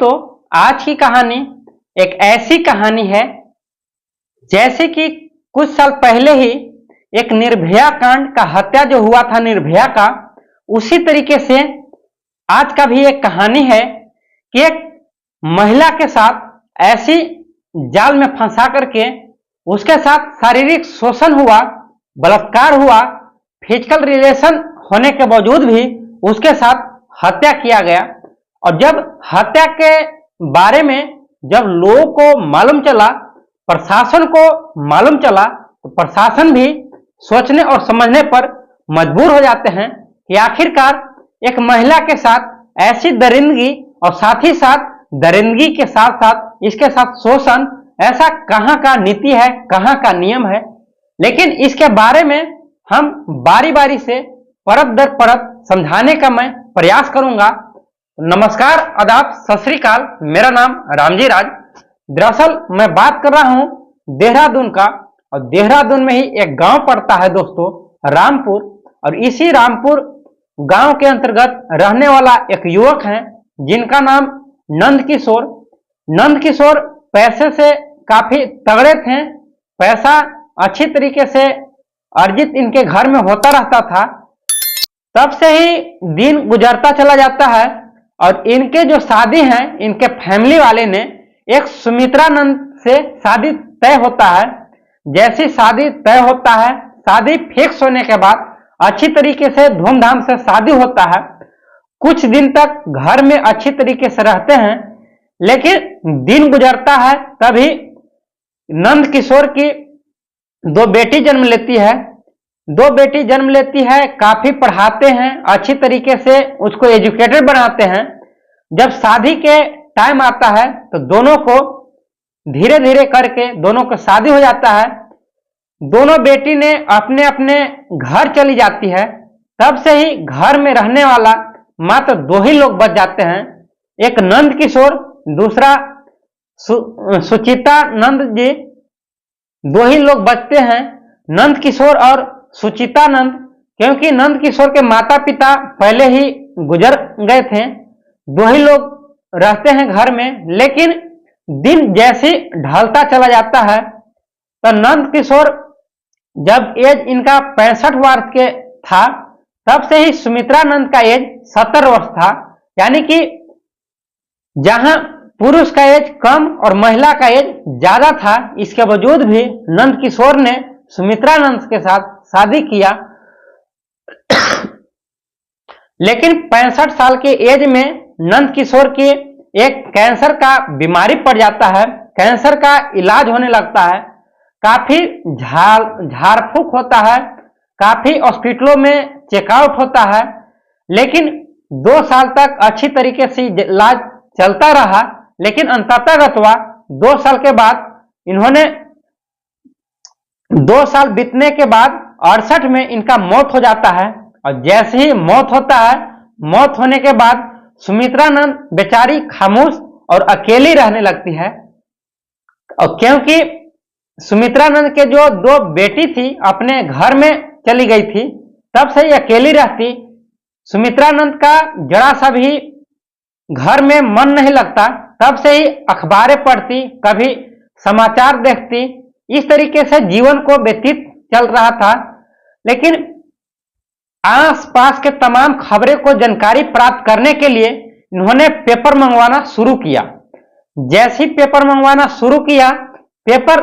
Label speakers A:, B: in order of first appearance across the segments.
A: दोस्तों, आज की कहानी एक ऐसी कहानी है जैसे कि कुछ साल पहले ही एक निर्भया कांड का हत्या जो हुआ था निर्भया का, उसी तरीके से आज का भी एक कहानी है कि एक महिला के साथ ऐसी जाल में फंसा करके उसके साथ शारीरिक शोषण हुआ, बलात्कार हुआ, फिजिकल रिलेशन होने के बावजूद भी उसके साथ हत्या किया गया। और जब हत्या के बारे में जब लोगों को मालूम चला, प्रशासन को मालूम चला, तो प्रशासन भी सोचने और समझने पर मजबूर हो जाते हैं कि आखिरकार एक महिला के साथ ऐसी दरिंदगी और साथ ही साथ दरिंदगी के साथ साथ इसके साथ शोषण, ऐसा कहाँ का नीति है, कहाँ का नियम है। लेकिन इसके बारे में हम बारी बारी से परत दर परत समझाने का मैं प्रयास करूंगा। नमस्कार, आदाब, सत श्री अकाल। मेरा नाम रामजी राज। दरअसल मैं बात कर रहा हूं देहरादून का, और देहरादून में ही एक गांव पड़ता है दोस्तों, रामपुर। और इसी रामपुर गांव के अंतर्गत रहने वाला एक युवक है जिनका नाम नंद किशोर। नंद किशोर पैसे से काफी तगड़े थे, पैसा अच्छी तरीके से अर्जित इनके घर में होता रहता था। तब से ही दिन गुजरता चला जाता है और इनके जो शादी है, इनके फैमिली वाले ने एक सुमित्रा नंद से शादी तय होता है। जैसी शादी तय होता है, शादी फिक्स होने के बाद अच्छी तरीके से धूमधाम से शादी होता है। कुछ दिन तक घर में अच्छी तरीके से रहते हैं, लेकिन दिन गुजरता है तभी नंद किशोर की दो बेटी जन्म लेती है। दो बेटी जन्म लेती है, काफी पढ़ाते हैं, अच्छी तरीके से उसको एजुकेटेड बनाते हैं। जब शादी के टाइम आता है तो दोनों को धीरे धीरे करके दोनों को शादी हो जाता है। दोनों बेटी ने अपने अपने घर चली जाती है। तब से ही घर में रहने वाला मात्र दो ही लोग बच जाते हैं, एक नंद किशोर, दूसरा सुचिता नंद जी। दो ही लोग बचते हैं, नंद किशोर और सुचिता नंद, क्योंकि नंद किशोर के माता पिता पहले ही गुजर गए थे। दो ही लोग रहते हैं घर में। लेकिन दिन जैसे ढलता चला जाता है तो नंद किशोर, जब एज इनका 65 वर्ष के था, तब से ही सुमित्रा नंद का एज 70 वर्ष था। यानी कि जहां पुरुष का एज कम और महिला का एज ज्यादा था, इसके बावजूद भी नंद किशोर ने सुमित्रा नंद के साथ शादी किया। लेकिन 65 साल के एज में नंद किशोर की एक कैंसर का बीमारी पड़ जाता है। कैंसर का इलाज होने लगता है, काफी झाड़ फूक होता है, काफी हॉस्पिटलों में चेकआउट होता है। लेकिन 2 साल तक अच्छी तरीके से इलाज चलता रहा। लेकिन अंततः 2 साल के बाद इन्होंने 2 साल बीतने के बाद 68 में इनका मौत हो जाता है। और जैसे ही मौत होता है, मौत होने के बाद सुमित्रा नंद बेचारी खामोश और अकेली रहने लगती है। और क्योंकि सुमित्रा नंद के जो 2 बेटी थी अपने घर में चली गई थी, तब से ही अकेली रहती। सुमित्रा नंद का जरा सा भी घर में मन नहीं लगता। तब से ही अखबारें पढ़ती, कभी समाचार देखती, इस तरीके से जीवन को व्यतीत चल रहा था। लेकिन आसपास के तमाम खबरें को जानकारी प्राप्त करने के लिए इन्होंने पेपर मंगवाना शुरू किया। जैसे ही पेपर मंगवाना शुरू किया, पेपर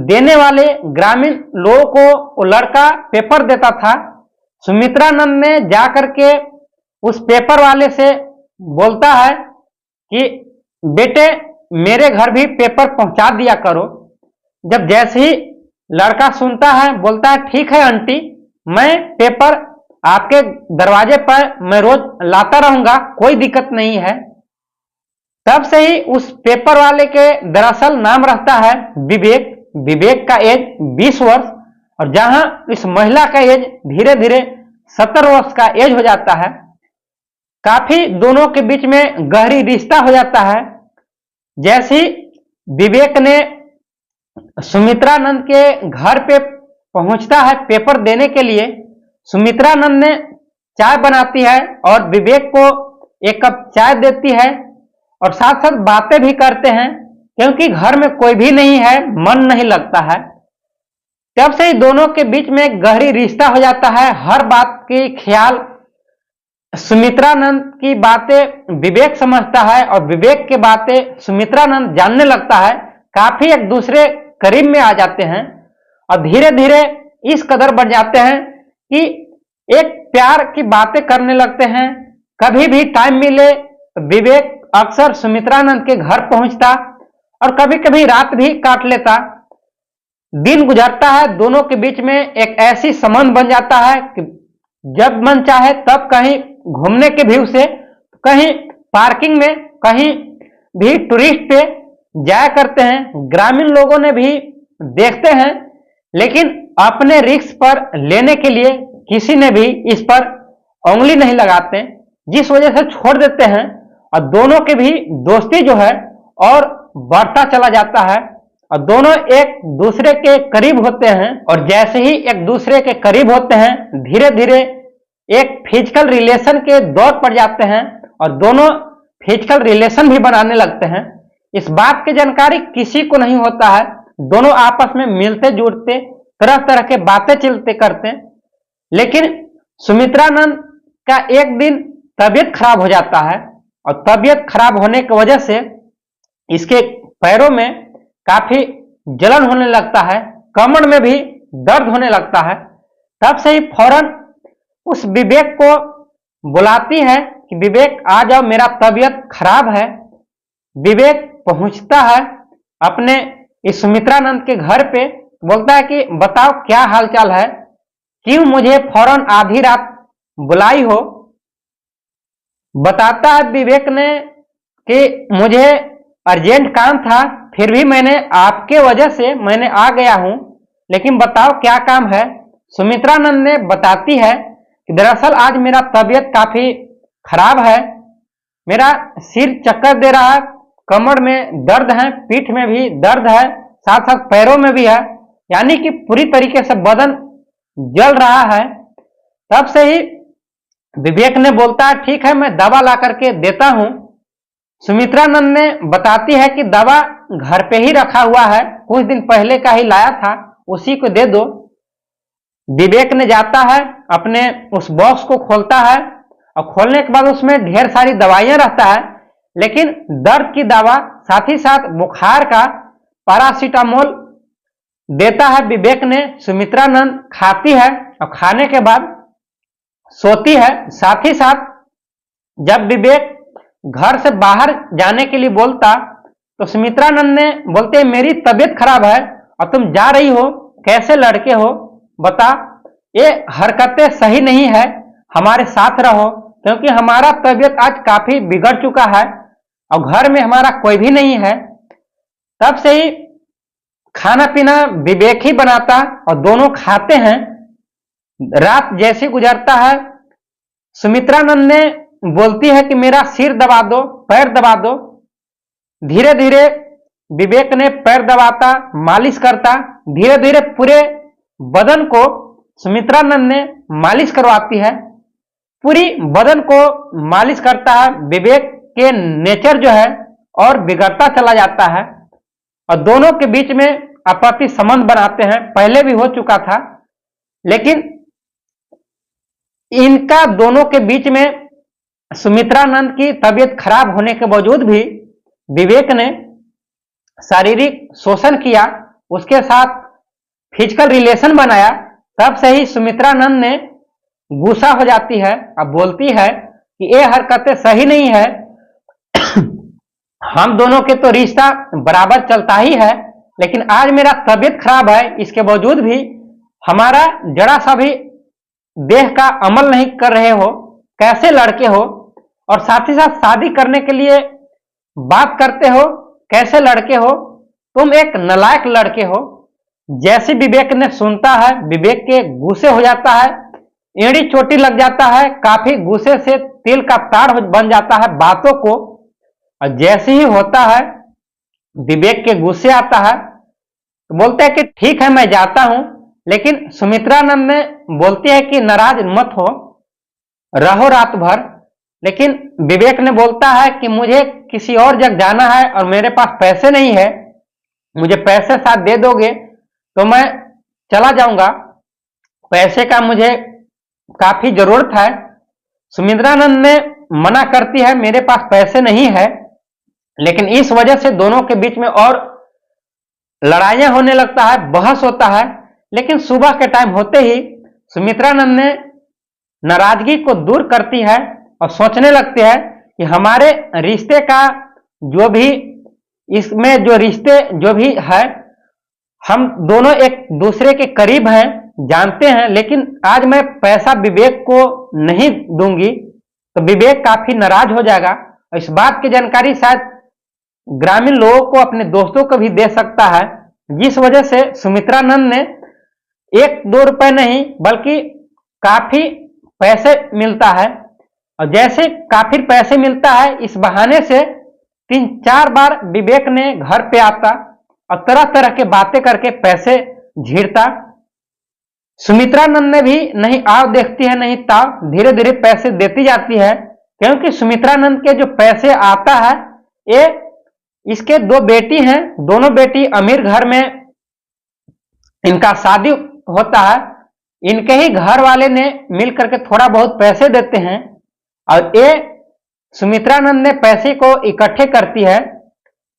A: देने वाले ग्रामीण लोगों को वो लड़का पेपर देता था। सुमित्रा नंद ने जाकर के उस पेपर वाले से बोलता है कि बेटे, मेरे घर भी पेपर पहुंचा दिया करो। जब जैसे ही लड़का सुनता है, बोलता है ठीक है आंटी, मैं पेपर आपके दरवाजे पर मैं रोज लाता रहूंगा, कोई दिक्कत नहीं है। तब से ही उस पेपर वाले के दरअसल नाम रहता है विवेक। विवेक का एज 20 वर्ष, और जहां इस महिला का एज धीरे धीरे 70 वर्ष का एज हो जाता है। काफी दोनों के बीच में गहरी रिश्ता हो जाता है। जैसे ही विवेक ने सुमित्रा नंद के घर पे पहुंचता है पेपर देने के लिए, सुमित्रा नंद ने चाय बनाती है और विवेक को एक कप चाय देती है। और साथ साथ बातें भी करते हैं, क्योंकि घर में कोई भी नहीं है, मन नहीं लगता है। तब से ही दोनों के बीच में एक गहरी रिश्ता हो जाता है। हर बात की ख्याल सुमित्रानंद की बातें विवेक समझता है और विवेक की बातें सुमित्रानंद जानने लगता है। काफी एक दूसरे करीब में आ जाते हैं और धीरे धीरे इस कदर बढ़ जाते हैं कि एक प्यार की बातें करने लगते हैं। कभी भी टाइम मिले विवेक अक्सर सुमित्रानंद के घर पहुंचता और कभी कभी रात भी काट लेता। दिन गुजरता है, दोनों के बीच में एक ऐसी संबंध बन जाता है कि जब मन चाहे तब कहीं घूमने के व्यू से, कहीं पार्किंग में, कहीं भी टूरिस्ट पे जाया करते हैं। ग्रामीण लोगों ने भी देखते हैं, लेकिन अपने रिस्क पर लेने के लिए किसी ने भी इस पर उंगली नहीं लगाते, जिस वजह से छोड़ देते हैं और दोनों के भी दोस्ती जो है और बढ़ता चला जाता है और दोनों एक दूसरे के करीब होते हैं। और जैसे ही एक दूसरे के करीब होते हैं, धीरे धीरे एक फिजिकल रिलेशन के दौर पर जाते हैं और दोनों फिजिकल रिलेशन भी बनाने लगते हैं। इस बात की जानकारी किसी को नहीं होता है। दोनों आपस में मिलते जुलते तरह तरह के बातें चलते करते हैं, लेकिन सुमित्रानंद का एक दिन तबीयत खराब हो जाता है और तबीयत खराब होने की वजह से इसके पैरों में काफी जलन होने लगता है, कमर में भी दर्द होने लगता है। तब से ही फौरन उस विवेक को बुलाती है कि विवेक आ जाओ, मेरा तबीयत खराब है। विवेक पहुंचता है अपने इस सुमित्रानंद के घर पे, बोलता है कि बताओ क्या हालचाल है, क्यों मुझे फौरन आधी रात बुलाई हो। बताता है विवेक ने कि मुझे अर्जेंट काम था, फिर भी मैंने आपके वजह से मैंने आ गया हूं, लेकिन बताओ क्या काम है। सुमित्रानंद ने बताती है कि दरअसल आज मेरा तबीयत काफी खराब है, मेरा सिर चक्कर दे रहा है, कमर में दर्द है, पीठ में भी दर्द है, साथ साथ पैरों में भी है, यानी कि पूरी तरीके से बदन जल रहा है। तब से ही विवेक ने बोलता है ठीक है, मैं दवा ला करके देता हूं। सुमित्रानंद ने बताती है कि दवा घर पे ही रखा हुआ है, कुछ दिन पहले का ही लाया था, उसी को दे दो। विवेक ने जाता है, अपने उस बॉक्स को खोलता है और खोलने के बाद उसमें ढेर सारी दवाइयां रहता है, लेकिन दर्द की दवा साथ ही साथ बुखार का पैरासीटामोल देता है विवेक ने। सुमित्रानंद खाती है और खाने के बाद सोती है। साथ ही साथ जब विवेक घर से बाहर जाने के लिए बोलता तो सुमित्रानंद ने बोलते मेरी तबीयत खराब है और तुम जा रही हो, कैसे लड़के हो, बता, ये हरकतें सही नहीं है, हमारे साथ रहो, क्योंकि हमारा तबीयत आज काफी बिगड़ चुका है और घर में हमारा कोई भी नहीं है। तब से ही खाना पीना विवेक ही बनाता और दोनों खाते हैं। रात जैसे गुजरता है, सुमित्रानंद ने बोलती है कि मेरा सिर दबा दो, पैर दबा दो। धीरे धीरे विवेक ने पैर दबाता, मालिश करता, धीरे धीरे पूरे बदन को सुमित्रानंद ने मालिश करवाती है। पूरी बदन को मालिश करता है। विवेक के नेचर जो है और बिगड़ता चला जाता है और दोनों के बीच में आपसी संबंध बनाते हैं। पहले भी हो चुका था, लेकिन इनका दोनों के बीच में सुमित्रानंद की तबीयत खराब होने के बावजूद भी विवेक ने शारीरिक शोषण किया, उसके साथ फिजिकल रिलेशन बनाया। तब से ही सुमित्रानंद ने गुस्सा हो जाती है, अब बोलती है कि ये हरकतें सही नहीं है, हम दोनों के तो रिश्ता बराबर चलता ही है, लेकिन आज मेरा तबीयत खराब है, इसके बावजूद भी हमारा जरा सा भी देह का अमल नहीं कर रहे हो, कैसे लड़के हो, और साथ ही साथ शादी करने के लिए बात करते हो, कैसे लड़के हो, तुम एक नालायक लड़के हो। जैसे विवेक ने सुनता है, विवेक के गुस्से हो जाता है, एड़ी चोटी लग जाता है, काफी गुस्से से तिल का ताड़ बन जाता है बातों को। और जैसे ही होता है विवेक के गुस्से आता है तो बोलते हैं कि ठीक है मैं जाता हूं, लेकिन सुमित्रानंद ने बोलती है कि नाराज मत हो, रहो रात भर, लेकिन विवेक ने बोलता है कि मुझे किसी और जगह जाना है और मेरे पास पैसे नहीं है, मुझे पैसे साथ दे दोगे तो मैं चला जाऊंगा, पैसे का मुझे काफी जरूरत है। सुमित्रानंद ने मना करती है मेरे पास पैसे नहीं है, लेकिन इस वजह से दोनों के बीच में और लड़ाइयां होने लगता है, बहस होता है। लेकिन सुबह के टाइम होते ही सुमित्रानंद ने नाराजगी को दूर करती है और सोचने लगती है कि हमारे रिश्ते का जो भी इसमें जो रिश्ते जो भी है, हम दोनों एक दूसरे के करीब हैं, जानते हैं, लेकिन आज मैं पैसा विवेक को नहीं दूंगी तो विवेक काफी नाराज हो जाएगा और इस बात की जानकारी शायद ग्रामीण लोगों को, अपने दोस्तों को भी दे सकता है, जिस वजह से सुमित्रानंद ने 1-2 रुपए नहीं बल्कि काफी पैसे मिलता है। और जैसे काफी पैसे मिलता है, इस बहाने से 3-4 बार विवेक ने घर पे आता और तरह तरह के बातें करके पैसे झीरता। सुमित्रानंद ने भी नहीं आव देखती है नहीं ताव, धीरे धीरे पैसे देती जाती है, क्योंकि सुमित्रानंद के जो पैसे आता है ये इसके 2 बेटी हैं, दोनों बेटी अमीर घर में इनका शादी होता है, इनके ही घर वाले ने मिल करके थोड़ा बहुत पैसे देते हैं और ये सुमित्रानंद ने पैसे को इकट्ठे करती है।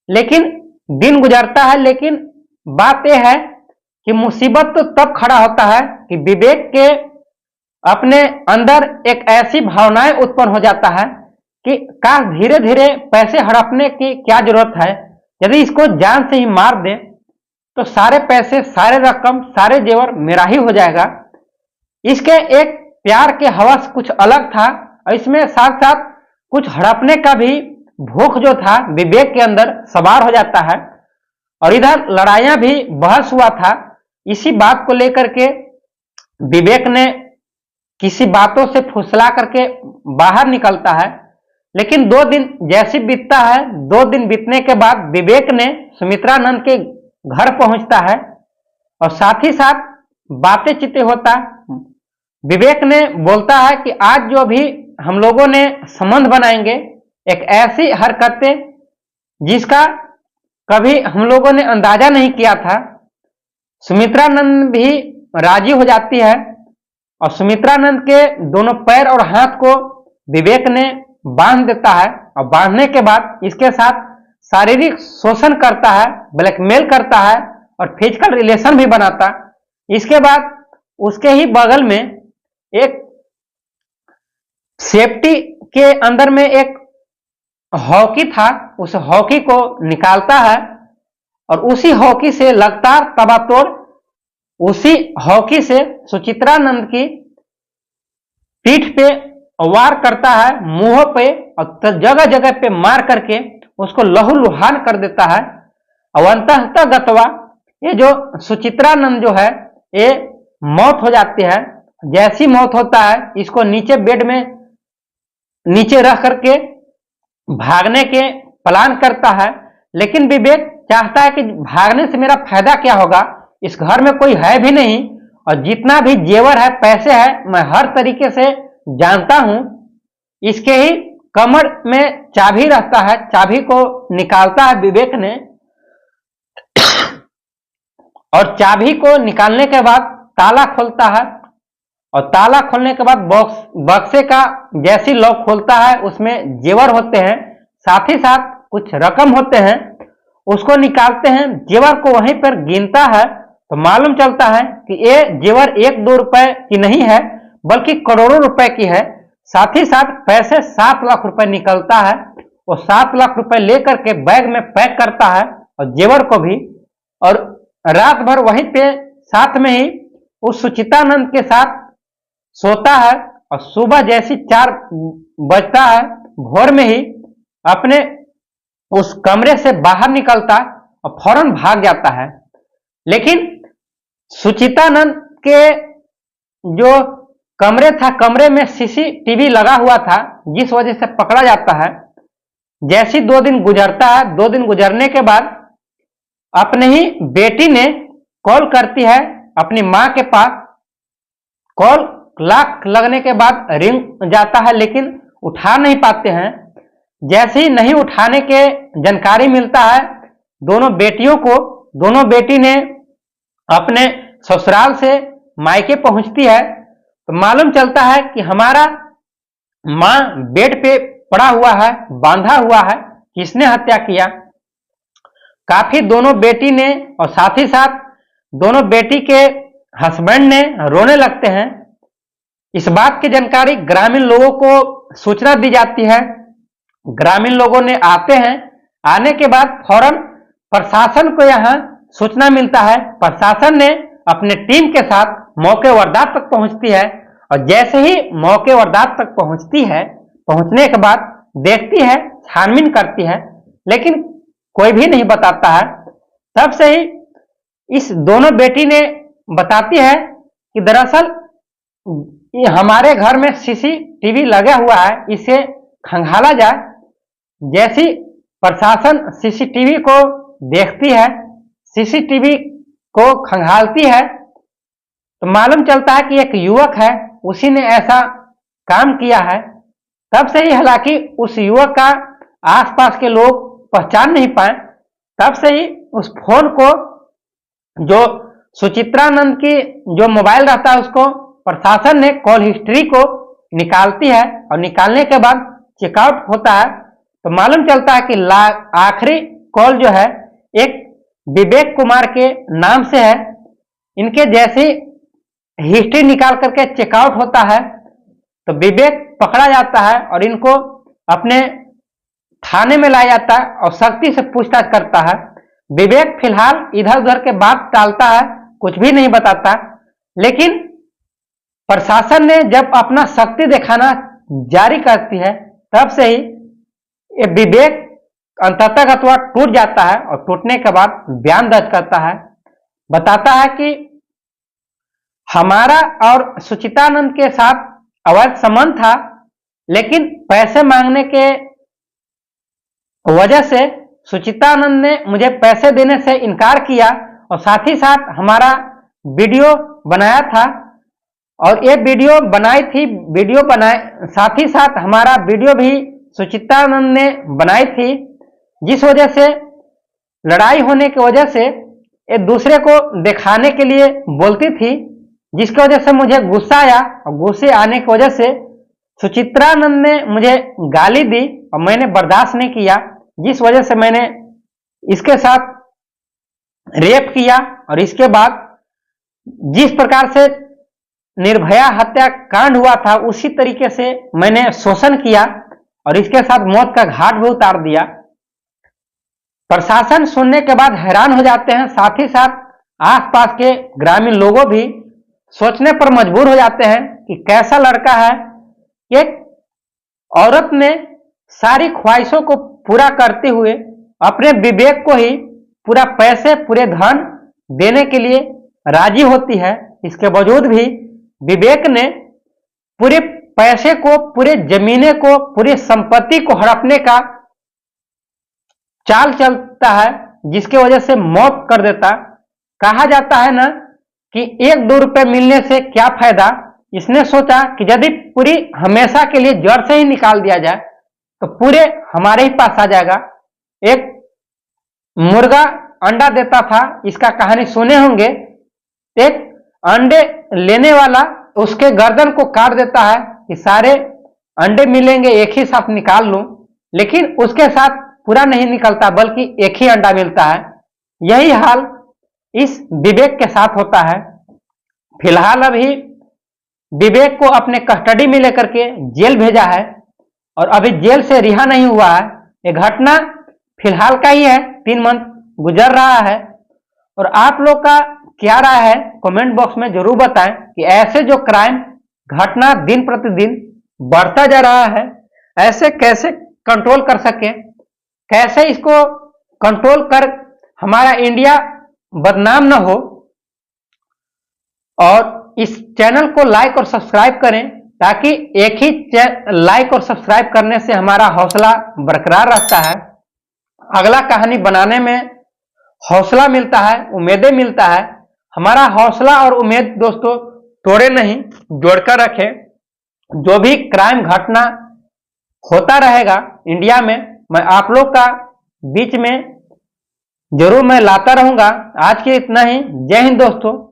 A: लेकिन दिन गुजरता है, लेकिन बात यह है कि मुसीबत तो तब खड़ा होता है कि विवेक के अपने अंदर एक ऐसी भावनाएं उत्पन्न हो जाता है कि काश धीरे धीरे पैसे हड़पने की क्या जरूरत है, यदि इसको जान से ही मार दे तो सारे पैसे, सारे रकम, सारे जेवर मेरा ही हो जाएगा। इसके एक प्यार के हवस कुछ अलग था और इसमें साथ साथ कुछ हड़पने का भी भूख जो था विवेक के अंदर सवार हो जाता है। और इधर लड़ाइयां भी, बहस हुआ था, इसी बात को लेकर के विवेक ने किसी बातों से फुसला करके बाहर निकलता है। लेकिन 2 दिन जैसे बीतता है, 2 दिन बीतने के बाद विवेक ने सुमित्रानंद के घर पहुंचता है और साथ ही साथ बातें चिते होता। विवेक ने बोलता है कि आज जो भी हम लोगों ने संबंध बनाएंगे, एक ऐसी हरकतें जिसका कभी हम लोगों ने अंदाजा नहीं किया था। सुमित्रानंद भी राजी हो जाती है और सुमित्रानंद के दोनों पैर और हाथ को विवेक ने बांध देता है और बांधने के बाद इसके साथ शारीरिक शोषण करता है, ब्लैकमेल करता है और फिजिकल रिलेशन भी बनाता। इसके बाद उसके ही बगल में एक सेफ्टी के अंदर में एक हॉकी था, उस हॉकी को निकालता है और उसी हॉकी से लगातार तबातोड़, उसी हॉकी से सुचित्रानंद की पीठ पे वार करता है, मुंह पे और जगह जगह पे मार करके उसको लहूलुहान कर देता है। और अंततः ये जो सुचित्रानंद जो है ये मौत हो जाती है। जैसी मौत होता है, इसको नीचे बेड में नीचे रख करके भागने के प्लान करता है, लेकिन विवेक चाहता है कि भागने से मेरा फायदा क्या होगा, इस घर में कोई है भी नहीं और जितना भी जेवर है, पैसे है, मैं हर तरीके से जानता हूं। इसके ही कमर में चाबी रहता है, चाबी को निकालता है विवेक ने और चाबी को निकालने के बाद ताला खोलता है और ताला खोलने के बाद बक्से का जैसी लॉक खोलता है, उसमें जेवर होते हैं, साथ ही साथ कुछ रकम होते हैं, उसको निकालते हैं। जेवर को वहीं पर गिनता है तो मालूम चलता है कि ये जेवर 1-2 रुपए की नहीं है बल्कि करोड़ों रुपए की है। साथ ही साथ पैसे 7 लाख रुपए निकलता है, वो 7 लाख रुपए लेकर के बैग में पैक करता है और जेवर को भी, और रात भर वहीं पे साथ में ही उस सुचितानंद के साथ सोता है। और सुबह जैसी 4 बजता है, भोर में ही अपने उस कमरे से बाहर निकलता और फौरन भाग जाता है। लेकिन सुचितानंद के जो कमरे था, कमरे में सीसीटीवी लगा हुआ था, जिस वजह से पकड़ा जाता है। जैसी 2 दिन गुजरता है, 2 दिन गुजरने के बाद अपने ही बेटी ने कॉल करती है अपनी मां के पास। कॉल लाख लगने के बाद रिंग जाता है, लेकिन उठा नहीं पाते हैं। जैसे ही नहीं उठाने के जानकारी मिलता है दोनों बेटियों को, दोनों बेटी ने अपने ससुराल से मायके पहुंचती है तो मालूम चलता है कि हमारा मां बेड पे पड़ा हुआ है, बांधा हुआ है। किसने हत्या किया? काफी दोनों बेटी ने और साथ ही साथ दोनों बेटी के हस्बैंड ने रोने लगते हैं। इस बात की जानकारी ग्रामीण लोगों को सूचना दी जाती है। ग्रामीण लोगों ने आते हैं, आने के बाद फौरन प्रशासन को यहां सूचना मिलता है। प्रशासन ने अपने टीम के साथ मौके वारदात तक पहुंचती है और जैसे ही मौके वारदात तक पहुंचती है, पहुंचने के बाद देखती है, छानबीन करती है, लेकिन कोई भी नहीं बताता है। तब से ही इस दोनों बेटी ने बताती है कि दरअसल हमारे घर में सीसीटीवी लगा हुआ है, इसे खंगाला जाए। जैसी प्रशासन सीसीटीवी को देखती है, सीसीटीवी को खंगालती है तो मालूम चलता है कि एक युवक है, उसी ने ऐसा काम किया है। तब से ही हालांकि उस युवक का आसपास के लोग पहचान नहीं पाए। तब से ही उस फोन को, जो सुचित्रानंद की जो मोबाइल रहता है, उसको प्रशासन ने कॉल हिस्ट्री को निकालती है और निकालने के बाद चेकआउट होता है तो मालूम चलता है कि आखिरी कॉल जो है एक विवेक कुमार के नाम से है। इनके जैसी हिस्ट्री निकाल करके चेकआउट होता है तो विवेक पकड़ा जाता है और इनको अपने थाने में लाया जाता है और सख्ती से पूछताछ करता है। विवेक फिलहाल इधर उधर के बात टालता है, कुछ भी नहीं बताता, लेकिन प्रशासन ने जब अपना शक्ति दिखाना जारी करती है तब से ही ये विवेक अंततः टूट जाता है और टूटने के बाद बयान दर्ज करता है। बताता है कि हमारा और सुचितानंद के साथ अवैध संबंध था, लेकिन पैसे मांगने के वजह से सुचितानंद ने मुझे पैसे देने से इनकार किया और साथ ही साथ हमारा वीडियो बनाया था और ये वीडियो बनाई थी, साथ ही साथ हमारा वीडियो भी सुचितानंद ने बनाई थी, जिस वजह से लड़ाई होने की वजह से एक दूसरे को दिखाने के लिए बोलती थी, जिसकी वजह से मुझे गुस्सा आया और गुस्से आने की वजह से सुचित्रानंद ने मुझे गाली दी और मैंने बर्दाश्त नहीं किया, जिस वजह से मैंने इसके साथ रेप किया और इसके बाद जिस प्रकार से निर्भया हत्याकांड हुआ था उसी तरीके से मैंने शोषण किया और इसके साथ मौत का घाट भी उतार दिया। प्रशासन सुनने के बाद हैरान हो जाते हैं, साथ ही साथ आसपास के ग्रामीण लोगों भी सोचने पर मजबूर हो जाते हैं कि कैसा लड़का है। एक औरत ने सारी ख्वाहिशों को पूरा करते हुए अपने विवेक को ही पूरा पैसे, पूरे धन देने के लिए राजी होती है। इसके बावजूद भी विवेक ने पूरे पैसे को, पूरे जमीने को, पूरी संपत्ति को हड़पने का चाल चलता है, जिसके वजह से मौत कर देता। कहा जाता है ना कि 1-2 रुपए मिलने से क्या फायदा। इसने सोचा कि यदि पूरी हमेशा के लिए जड़ से ही निकाल दिया जाए तो पूरे हमारे ही पास आ जाएगा। एक मुर्गा अंडा देता था, इसका कहानी सुने होंगे। एक अंडे लेने वाला उसके गर्दन को काट देता है कि सारे अंडे मिलेंगे, एक ही साथ निकाल लूं, लेकिन उसके साथ पूरा नहीं निकलता बल्कि एक ही अंडा मिलता है। यही हाल इस विवेक के साथ होता है। फिलहाल अभी विवेक को अपने कस्टडी में लेकर के जेल भेजा है और अभी जेल से रिहा नहीं हुआ है। ये घटना फिलहाल का ही है, 3 मंथ गुजर रहा है। और आप लोग का क्या राय है कमेंट बॉक्स में जरूर बताएं कि ऐसे जो क्राइम घटना दिन प्रतिदिन बढ़ता जा रहा है, ऐसे कैसे कंट्रोल कर सके, कैसे इसको कंट्रोल कर हमारा इंडिया बदनाम न हो। और इस चैनल को लाइक और सब्सक्राइब करें ताकि एक ही लाइक और सब्सक्राइब करने से हमारा हौसला बरकरार रहता है, अगला कहानी बनाने में हौसला मिलता है, उम्मीदें मिलता है। हमारा हौसला और उम्मीद दोस्तों तोड़े नहीं, जोड़कर रखें। जो भी क्राइम घटना होता रहेगा इंडिया में, मैं आप लोग का बीच में जरूर मैं लाता रहूंगा। आज के इतना ही। जय हिंद दोस्तों।